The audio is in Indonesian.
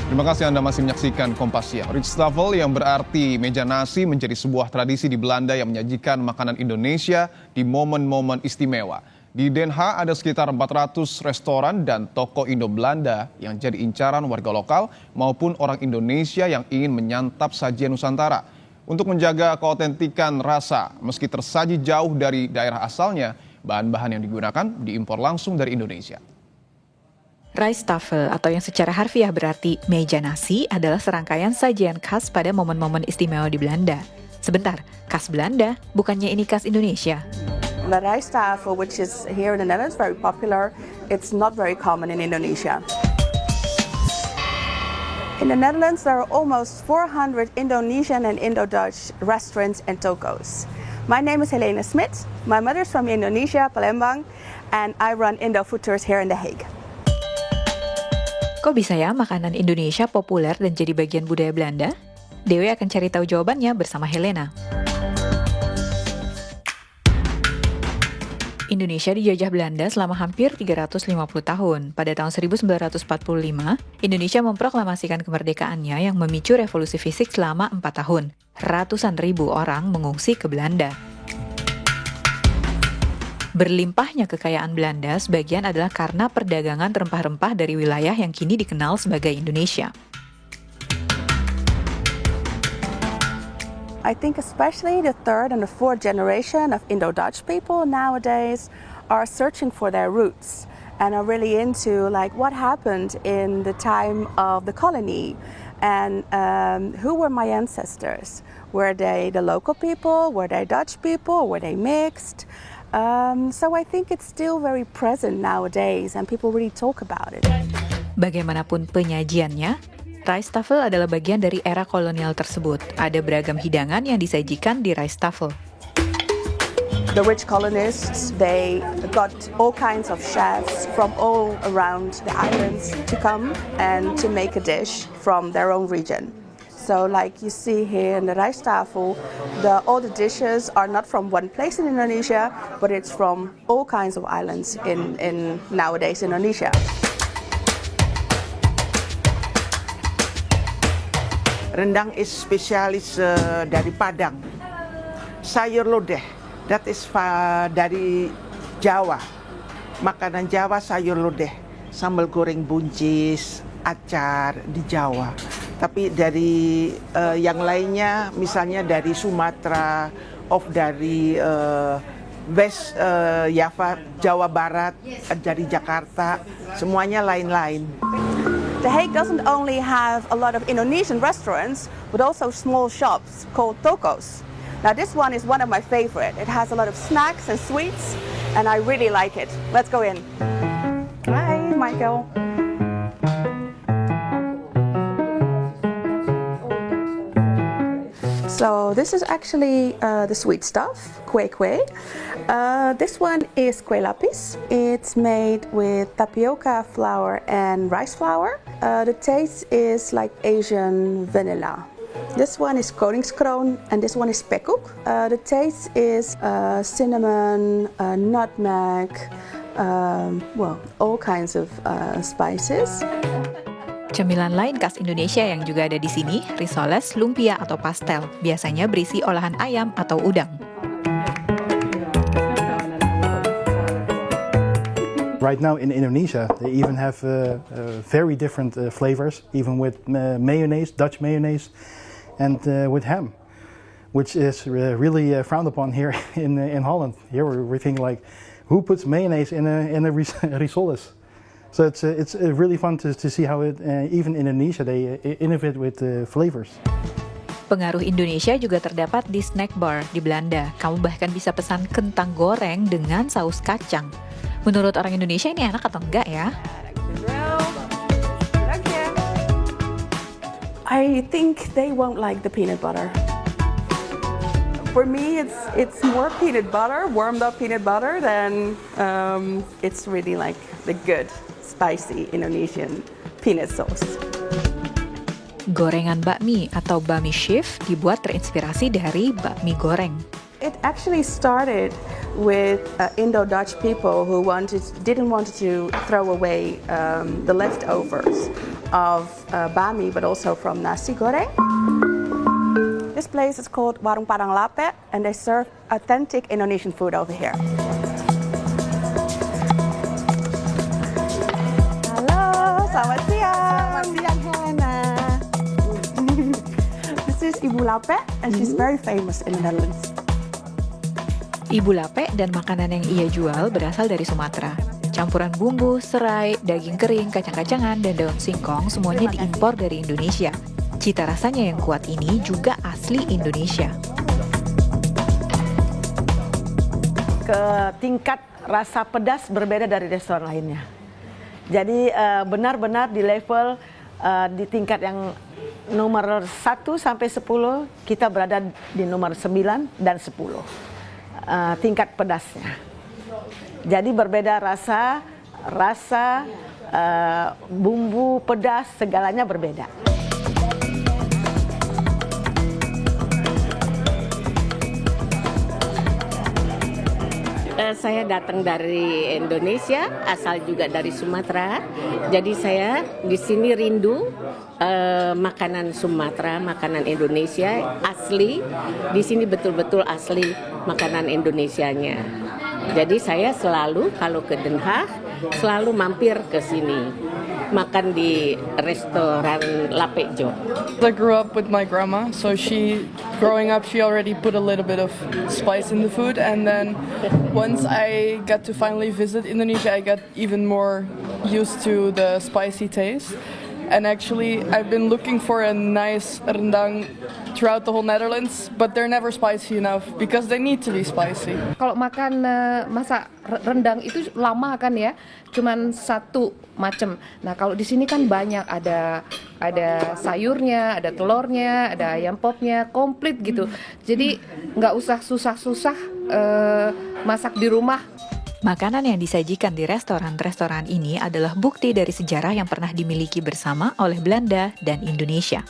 Terima kasih Anda masih menyaksikan Kompas Siang. Rijsttafel yang berarti meja nasi menjadi sebuah tradisi di Belanda yang menyajikan makanan Indonesia di momen-momen istimewa. Di Den Haag ada sekitar 400 restoran dan toko Indo-Belanda yang jadi incaran warga lokal maupun orang Indonesia yang ingin menyantap sajian Nusantara. Untuk menjaga keautentikan rasa, meski tersaji jauh dari daerah asalnya, bahan-bahan yang digunakan diimpor langsung dari Indonesia. Rijsttafel atau yang secara harfiah berarti meja nasi adalah serangkaian sajian khas pada momen-momen istimewa di Belanda. Sebentar, khas Belanda, bukannya ini khas Indonesia? The Rijsttafel, which is here in the Netherlands, very popular. It's not very common in Indonesia. In the Netherlands, there are almost 400 Indonesian and Indo-Dutch restaurants and tokos. My name is Helene Smit. My mother's from Indonesia, Palembang, and I run Indo Food Tours here in The Hague. Kok bisa ya makanan Indonesia populer dan jadi bagian budaya Belanda? Dewi akan cari tahu jawabannya bersama Helena. Indonesia dijajah Belanda selama hampir 350 tahun. Pada tahun 1945, Indonesia memproklamasikan kemerdekaannya yang memicu revolusi fisik selama 4 tahun. Ratusan ribu orang mengungsi ke Belanda. Berlimpahnya kekayaan Belanda sebagian adalah karena perdagangan rempah-rempah dari wilayah yang kini dikenal sebagai Indonesia. I think especially the third and the fourth generation of Indo-Dutch people nowadays are searching for their roots and are really into like what happened in the time of the colony and who were my ancestors. Were they the local people? Were they Dutch people? Were they mixed? So I think it's still very present nowadays and people really talk about it. Bagaimanapun penyajiannya, Rijsttafel adalah bagian dari era kolonial tersebut. Ada beragam hidangan yang disajikan di Rijsttafel. The rich colonists, they got all kinds of chefs from all around the islands to come and to make a dish from their own region. So like you see here in the Rijsttafel, all the dishes are not from one place in Indonesia, but it's from all kinds of islands in nowadays Indonesia. Rendang is spesialis dari Padang. Sayur lodeh, that is dari Jawa. Makanan Jawa sayur lodeh, sambal goreng buncis, acar di Jawa. Tapi dari yang lainnya, misalnya dari Sumatera, dari West Java, Jawa Barat, dari Jakarta, semuanya lain-lain. The Hague doesn't only have a lot of Indonesian restaurants, but also small shops called tokos. Now this one is one of my favorite. It has a lot of snacks and sweets, and I really like it. Let's go in. Hi, Michael. So this is actually the sweet stuff, kue kue. This one is kue lapis. It's made with tapioca flour and rice flour. The taste is like Asian vanilla. This one is koningskroon and this one is spekkoek. The taste is cinnamon, nutmeg, all kinds of spices. Cemilan lain khas Indonesia yang juga ada di sini, risoles, lumpia atau pastel. Biasanya berisi olahan ayam atau udang. Right now in Indonesia, they even have very different flavors, even with mayonnaise, Dutch mayonnaise, and with ham, which is really frowned upon here in Holland. Here we're thinking like, who puts mayonnaise in a risoles? So it's really fun to see how even in Indonesia they innovate with flavors. Pengaruh Indonesia juga terdapat di snack bar di Belanda. Kamu bahkan bisa pesan kentang goreng dengan saus kacang. Menurut orang Indonesia ini enak atau enggak ya? I think they won't like the peanut butter. For me, it's more peanut butter, warmed up peanut butter, than it's really like the good, spicy Indonesian peanut sauce. Gorengan bakmi atau bami shift dibuat terinspirasi dari bakmi goreng. It actually started with Indo-Dutch people who didn't want to throw away the leftovers of bami, but also from nasi goreng. This place is called Warung Padang Lape, and they serve authentic Indonesian food over here. Halo, selamat siang. Selamat siang, Helena. This is Ibu Lape, and she's very famous in the Netherlands. Ibu Lape dan makanan yang ia jual berasal dari Sumatera. Campuran bumbu, serai, daging kering, kacang-kacangan, dan daun singkong semuanya diimpor dari Indonesia. Cita rasanya yang kuat ini juga asli Indonesia. Tingkat rasa pedas berbeda dari restoran lainnya. Jadi benar-benar di level di tingkat yang nomor 1 sampai 10, kita berada di nomor 9 dan 10. Tingkat pedasnya. Jadi berbeda rasa, bumbu, pedas, segalanya berbeda. Saya datang dari Indonesia, asal juga dari Sumatera. Jadi saya di sini rindu makanan Sumatera, makanan Indonesia asli. Di sini betul-betul asli makanan Indonesianya. Jadi saya selalu kalau ke Den Haag selalu mampir ke sini makan di restoran Lapejo. I grew up with my grandma, so growing up she already put a little bit of spice in the food, and then once I got to finally visit Indonesia, I got even more used to the spicy taste. And actually, I've been looking for a nice rendang throughout the whole Netherlands, but they're never spicy enough because they need to be spicy. Kalau makan masak rendang itu lama kan ya, cuman satu macam. Nah kalau di sini kan banyak, ada sayurnya, ada telurnya, ada ayam popnya, komplit gitu. Jadi nggak usah susah-susah masak di rumah. Makanan yang disajikan di restoran-restoran ini adalah bukti dari sejarah yang pernah dimiliki bersama oleh Belanda dan Indonesia.